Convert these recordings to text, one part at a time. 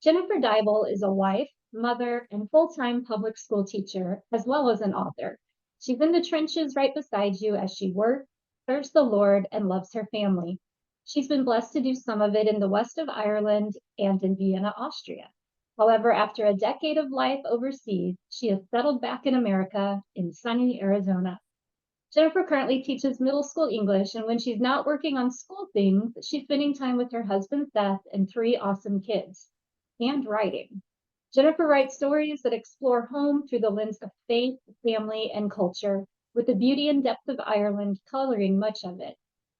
Jennifer Deibel is a wife, mother, and full-time public school teacher, as well as an author. She's in the trenches right beside you as she works, serves the Lord, and loves her family. She's been blessed to do some of it in the west of Ireland and in Vienna, Austria. However, after a decade of life overseas, she has settled back in America in sunny Arizona. Jennifer currently teaches middle school English, and when she's not working on school things, she's spending time with her husband Seth and three awesome kids. And writing. Jennifer writes stories that explore home through the lens of faith, family, and culture, with the beauty and depth of Ireland coloring much of it.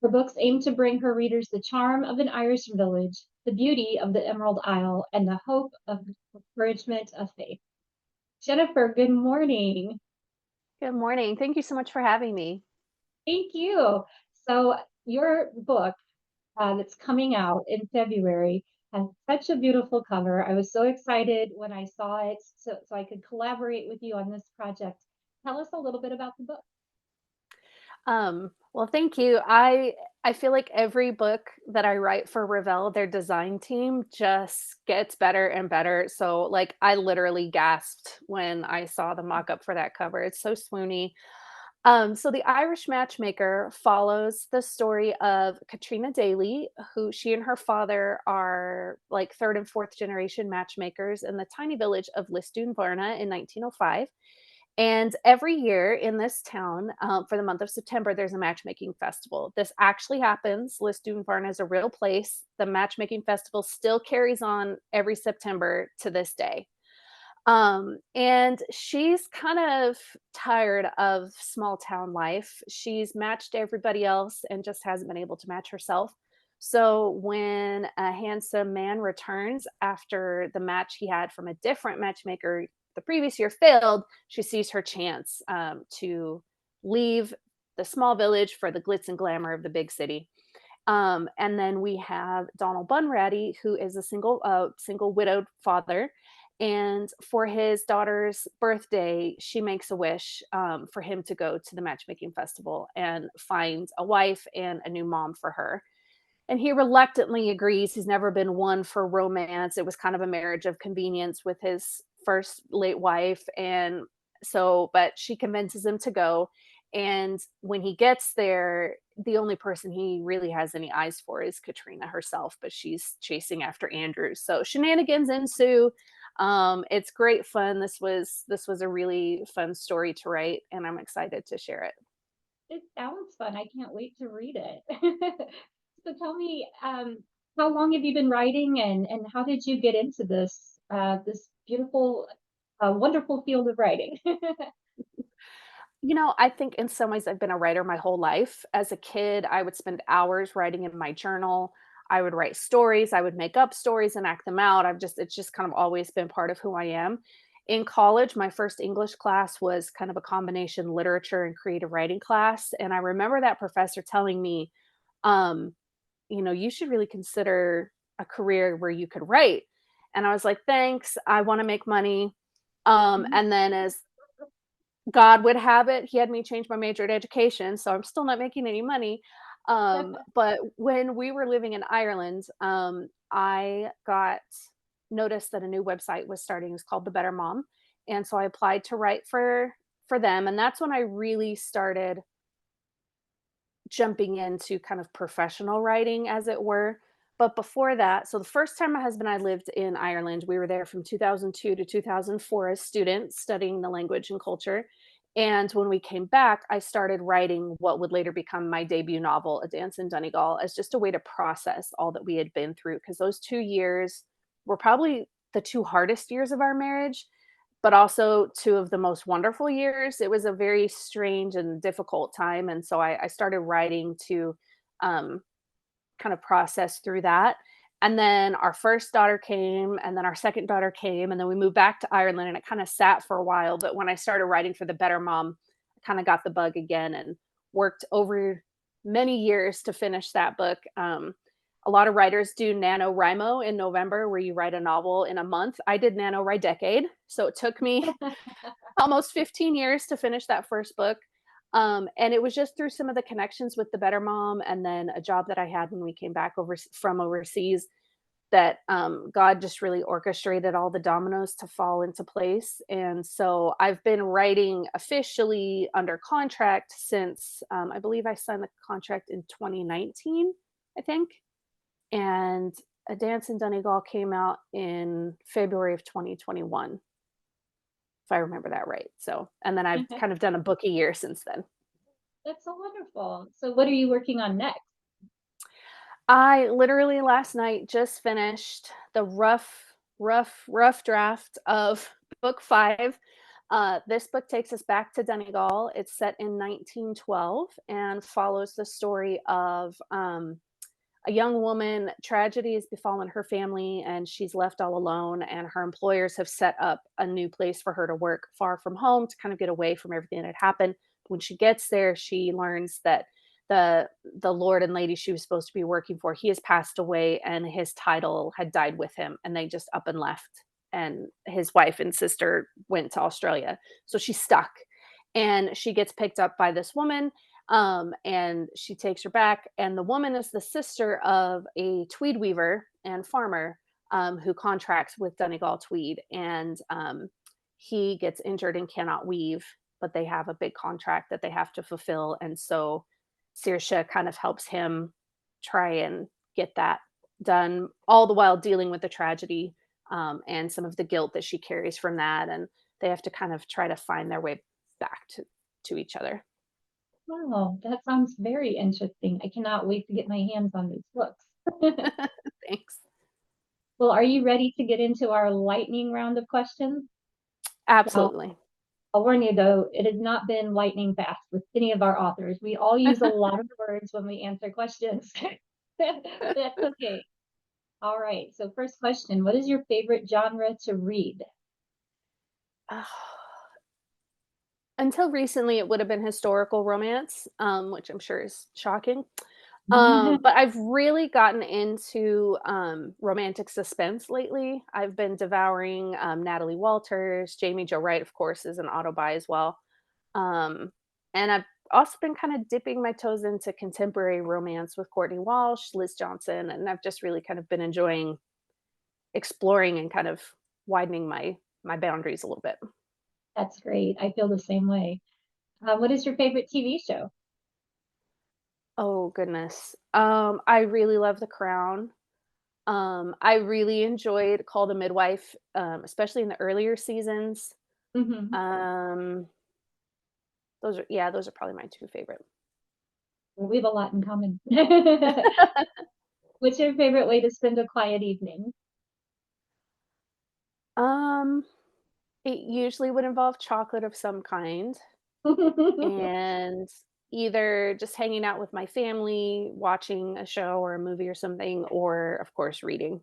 Her books aim to bring her readers the charm of an Irish village, the beauty of the Emerald Isle, and the hope of encouragement of faith. Jennifer, good morning. Good morning. Thank you so much for having me. Thank you. So, your book that's coming out in February has such a beautiful cover. I was so excited when I saw it, so I could collaborate with you on this project. Tell us a little bit about the book. Well, thank you. I feel like every book that I write for Revell, their design team just gets better and better. So, like, I literally gasped when I saw the mock-up for that cover. It's so swoony. So the Irish Matchmaker follows the story of Katrina Daly, who she and her father are like third and fourth generation matchmakers in the tiny village of Lisdoonvarna in 1905. And every year in this town, for the month of September, there's a matchmaking festival. This actually happens. Lisdoonvarna is a real place. The matchmaking festival still carries on every September to this day. And she's kind of tired of small town life. She's matched everybody else and just hasn't been able to match herself. So when a handsome man returns after the match he had from a different matchmaker the previous year failed, she sees her chance to leave the small village for the glitz and glamour of the big city. And then we have Donald Bunratty, who is a single widowed father. And for his daughter's birthday, she makes a wish for him to go to the matchmaking festival and find a wife and a new mom for her. And he reluctantly agrees. He's never been one for romance. It was kind of a marriage of convenience with his first late wife. And so, but she convinces him to go. And when he gets there, the only person he really has any eyes for is Katrina herself, but she's chasing after Andrew. So shenanigans ensue. It's great fun. This was a really fun story to write, and I'm excited to share it. It sounds fun. I can't wait to read it. So tell me, how long have you been writing, and how did you get into this beautiful, wonderful field of writing? I think in some ways I've been a writer my whole life. As a kid, I would spend hours writing in my journal. I would write stories, I would make up stories and act them out. It's just kind of always been part of who I am. In college, my first English class was kind of a combination literature and creative writing class. And I remember that professor telling me, um, you should really consider a career where you could write. And I was like, thanks, I want to make money. And then as God would have it, he had me change my major to education, so I'm still not making any money. But when we were living in Ireland, I got noticed that a new website was starting. It's called The Better Mom, and so I applied to write for them, and that's when I really started jumping into kind of professional writing, as it were. But before that, so the first time my husband and I lived in Ireland, we were there from 2002 to 2004 as students studying the language and culture. And when we came back, I started writing what would later become my debut novel, A Dance in Donegal, as just a way to process all that we had been through. Because those 2 years were probably the two hardest years of our marriage, but also two of the most wonderful years. It was a very strange and difficult time. And so I started writing to um, kind of process through that. And then our first daughter came, and then our second daughter came, and then we moved back to Ireland, and it kind of sat for a while. But when I started writing for The Better Mom, I kind of got the bug again and worked over many years to finish that book. A lot of writers do NaNoWriMo in November, where you write a novel in a month. I did NaNoWriDecade. So it took me almost 15 years to finish that first book. And it was just through some of the connections with The Better Mom and then a job that I had when we came back from overseas. that God just really orchestrated all the dominoes to fall into place. And so I've been writing officially under contract since I believe I signed the contract in 2019, I think. And A Dance in Donegal came out in February of 2021, if I remember that right. So, and then I've kind of done a book a year since then. That's so wonderful. So what are you working on next? I literally last night just finished the rough draft of book 5. This book takes us back to Donegal. It's set in 1912 and follows the story of a young woman. Tragedy has befallen her family, and she's left all alone. And her employers have set up a new place for her to work far from home to kind of get away from everything that had happened. When she gets there, she learns that the lord and lady she was supposed to be working for, he has passed away, and his title had died with him, and they just up and left. And his wife and sister went to Australia, so she's stuck. And she gets picked up by this woman, and she takes her back. And the woman is the sister of a tweed weaver and farmer, who contracts with Donegal Tweed. And he gets injured and cannot weave, but they have a big contract that they have to fulfill. And so Saoirse kind of helps him try and get that done, all the while dealing with the tragedy, and some of the guilt that she carries from that. And they have to kind of try to find their way back to each other. Wow, that sounds very interesting. I cannot wait to get my hands on these books. Thanks. Well, are you ready to get into our lightning round of questions? Now, Absolutely. I'll warn you though, it has not been lightning fast with any of our authors. We all use a lot of words when we answer questions. That's okay. All right. So first question, what is your favorite genre to read? Until recently, it would have been historical romance, which I'm sure is shocking. But I've really gotten into romantic suspense lately. I've been devouring Natalie Walters. Jamie Jo Wright, of course, is an auto buy as well. Um, and I've also been kind of dipping my toes into contemporary romance with Courtney Walsh, Liz Johnson, and I've just really kind of been enjoying exploring and kind of widening my boundaries a little bit. That's great. I feel the same way. What is your favorite TV show? Oh goodness. I really love The Crown. I really enjoyed Call the Midwife, especially in the earlier seasons. Hmm. Um, those are probably my 2 favorite. We have a lot in common. What's your favorite way to spend a quiet evening? Um, it usually would involve chocolate of some kind, and either just hanging out with my family, watching a show or a movie or something, or of course reading.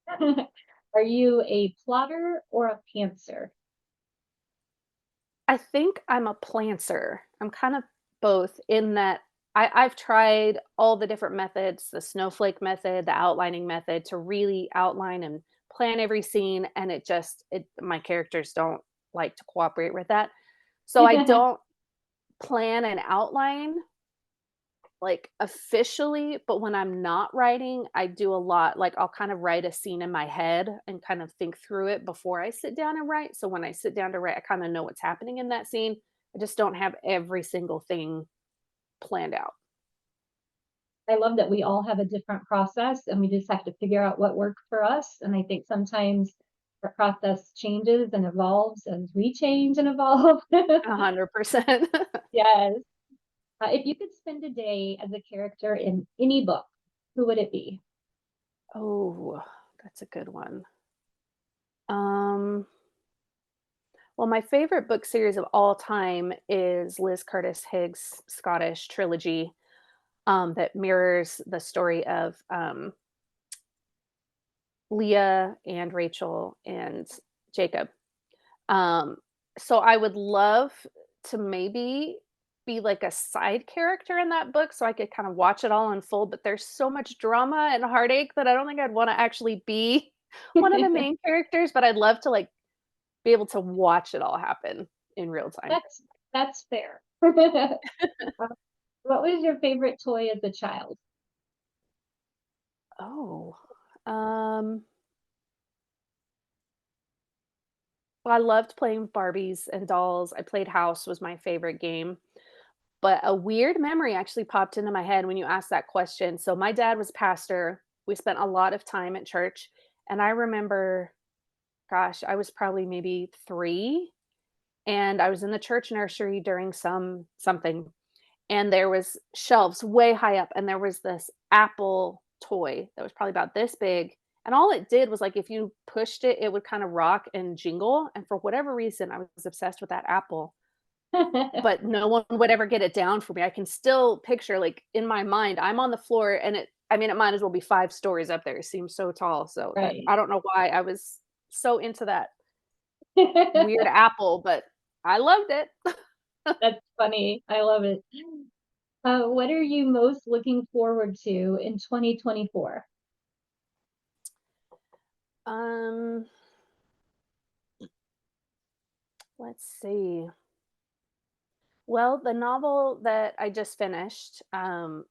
Are you a plotter or a pantser? I think I'm a planter. I'm kind of both in that I've tried all the different methods, the snowflake method, the outlining method, to really outline and plan every scene. And it my characters don't like to cooperate with that. So I don't plan and outline like officially, but when I'm not writing, I do a lot. Like I'll kind of write a scene in my head and kind of think through it before I sit down and write. So when I sit down to write, I kind of know what's happening in that scene. I just don't have every single thing planned out. I love that we all have a different process and we just have to figure out what works for us. And I think sometimes our process changes and evolves as we change and evolve. 100%. Yes. If you could spend a day as a character in any book, who would it be? Oh, that's a good one. Um, well, my favorite book series of all time is Liz Curtis Higgs' Scottish trilogy, that mirrors the story of Leah and Rachel and Jacob. Um, so I would love to maybe be like a side character in that book so I could kind of watch it all unfold, but there's so much drama and heartache that I don't think I'd want to actually be one of the main characters, but I'd love to like be able to watch it all happen in real time. That's that's fair. What was your favorite toy as a child? Oh. Um, well, I loved playing with Barbies and dolls. I played House was my favorite game. But a weird memory actually popped into my head when you asked that question. So my dad was pastor. We spent a lot of time at church, and I remember, gosh, I was probably maybe 3, and I was in the church nursery during something, and there was shelves way high up, and there was this apple toy that was probably about this big, and all it did was, like, if you pushed it, it would kinda rock and jingle, and for whatever reason, I was obsessed with that apple, but no one would ever get it down for me. I can still picture, like, in my mind, I'm on the floor, and it might as well be 5 stories up there, it seems so tall, so that Right. I don't know why I was so into that weird apple, but I loved it. That's funny. I love it. What are you most looking forward to in 2024? Um, let's see. Well, the novel that I just finished,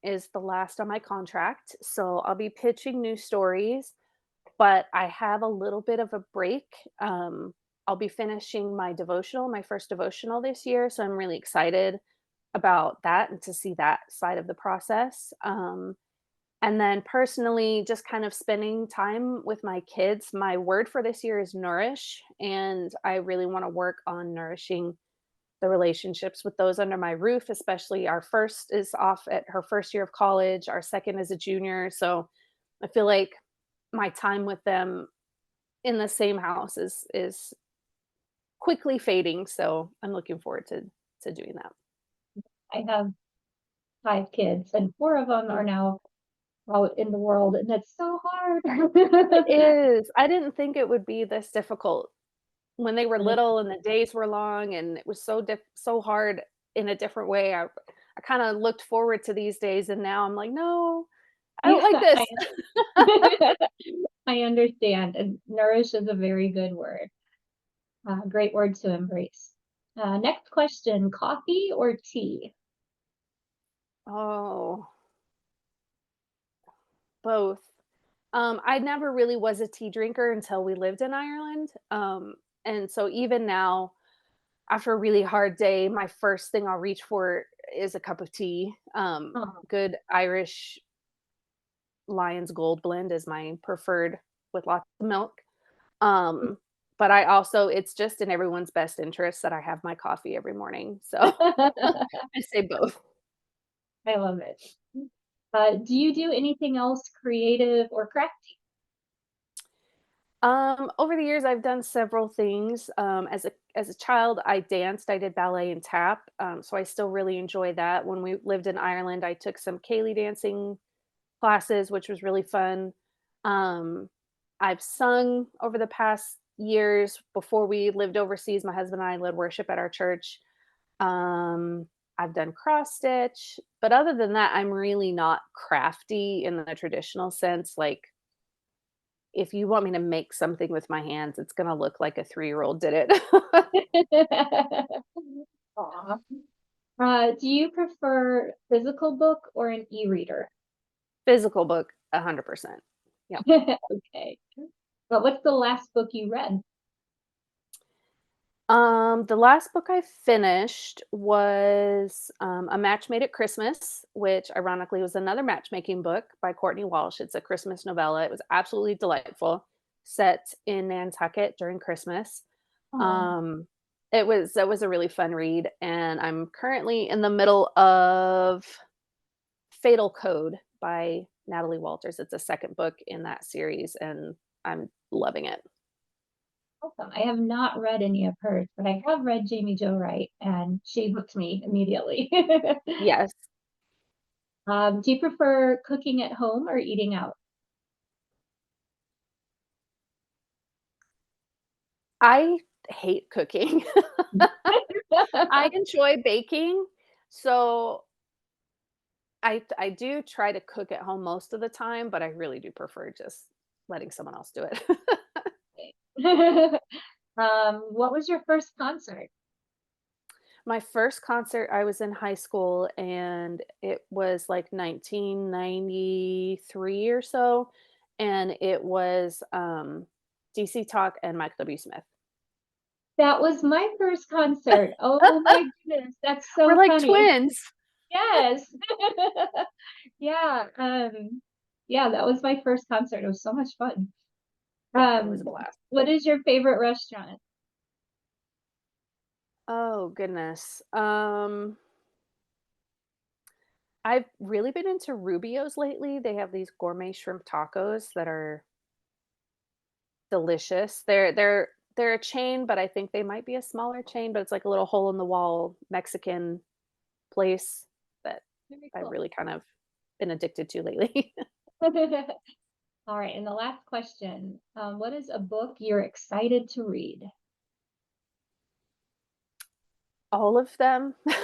is the last on my contract, so I'll be pitching new stories, but I have a little bit of a break. I'll be finishing my first devotional this year, so I'm really excited about that and to see that side of the process. And then personally, just kind of spending time with my kids. My word for this year is nourish, and I really want to work on nourishing the relationships with those under my roof, especially our first is off at her first year of college, our second is a junior. So I feel like my time with them in the same house is quickly fading. So I'm looking forward to doing that. I have 5 kids, and 4 of them are Mm. now out in the world, and that's so hard. It is. I didn't think it would be this difficult when they were But little and the days were long and it was so hard in a different way. I kind of looked forward to these days and now I'm like, no, I don't yeah, like this. I understand, and nourish is a very good word. Great word to embrace. Next question, coffee or tea? Oh, both. I never really was a tea drinker until we lived in Ireland. And so even now, after a really hard day, my first thing I'll reach for is a cup of tea. Oh, Good Irish Lion's Gold blend is my preferred with lots of milk. Um, but I also it's just in everyone's best interest that I have my coffee every morning. So I say both. I love it. Do you do anything else creative or crafty? Over the years, I've done several things. As a child, I danced. I did ballet and tap, so I still really enjoy that. When we lived in Ireland, I took some Cayley dancing classes, which was really fun. Um, I've sung over the past years. Before we lived overseas, my husband and I led worship at our church. I've done cross stitch, but other than that, I'm really not crafty in the traditional sense. Like if you want me to make something with my hands, it's gonna look like a 3-year-old did it. Aw. Do you prefer physical book or an e-reader? Physical book, 100%. Yeah. Okay. But what's the last book you read? The last book I finished was, A Match Made at Christmas, which ironically was another matchmaking book by Courtney Walsh. It's a Christmas novella. It was absolutely delightful, set in Nantucket during Christmas. Oh, Um, it was a really fun read, and I'm currently in the middle of Fatal Code by Natalie Walters. It's a second book in that series, and I'm loving it. awesome. I have not read any of hers, but I have read Jamie Jo Wright, and she hooked me immediately. Yes. Do you prefer cooking at home or eating out? I hate cooking. I enjoy baking, so I do try to cook at home most of the time, but I really do prefer just letting someone else do it. What was your first concert? My first concert, I was in high school, and it was, like, 1993 or so, and it was, DC Talk and Michael W. Smith. That was my first concert. Oh my goodness, that's We're so like funny. twins. Yes. Yeah, yeah, that was my first concert. It was so much fun. Yeah, it was a Um, blast. what is your favorite restaurant? Oh, goodness. I've really been into Rubio's lately. They have these gourmet shrimp tacos that are delicious. They're a chain, but I think they might be a smaller chain, but it's like a little hole in the wall Mexican place that Very I've cool. really kind of been addicted to lately. All right, and the last question, what is a book you're excited to read? All of them. You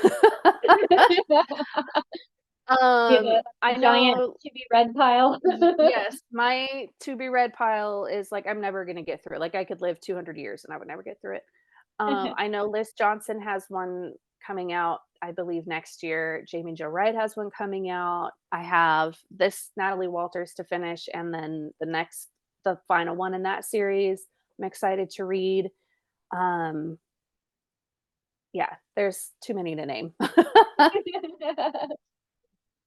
have I a giant know to be read pile. yes, my to be read pile is like I'm never gonna get through it. Like I could live 200 years and I would never get through it. I know Liz Johnson has one coming out, I believe, next year. Jamie Jo Wright has one coming out. I have this Natalie Walters to finish, and then the final one in that series. I'm excited to read. Um, yeah, there's too many to name.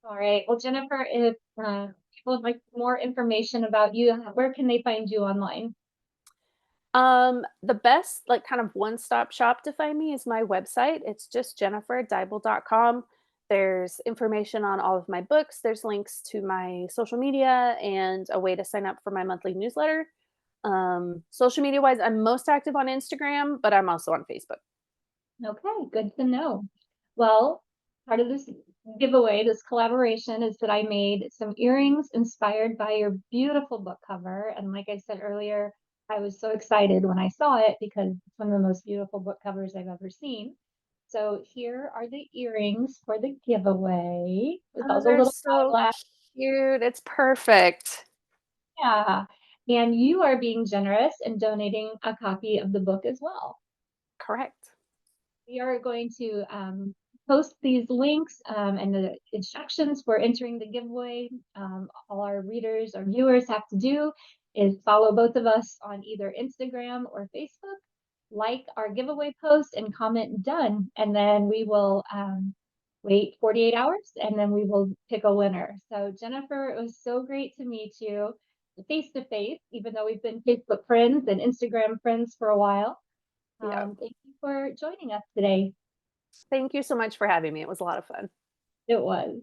All right. Well, Jennifer, if people would like more information about you, where can they find you online? The best, like, kind of one-stop shop to find me is my website. It's just jenniferdeibel.com. There's information on all of my books. There's links to my social media and a way to sign up for my monthly newsletter. Social media wise, I'm most active on Instagram, but I'm also on Facebook. Okay, good to know. Well, part of this giveaway, this collaboration, is that I made some earrings inspired by your beautiful book cover. And like I said earlier, I was so excited when I saw it because it's one of the most beautiful book covers I've ever seen. So here are the earrings for the giveaway with Oh, all the they're little so eyelash. cute. It's perfect. Yeah. And you are being generous and donating a copy of the book as well. Correct. We are going to post these links and the instructions for entering the giveaway. All our readers or viewers have to do is follow both of us on either Instagram or Facebook, like our giveaway post and comment done. And then we will wait 48 hours and then we will pick a winner. So Jennifer, it was so great to meet you face to face, even though we've been Facebook friends and Instagram friends for a while. Yeah. Thank you for joining us today. Thank you so much for having me. It was a lot of fun. It was.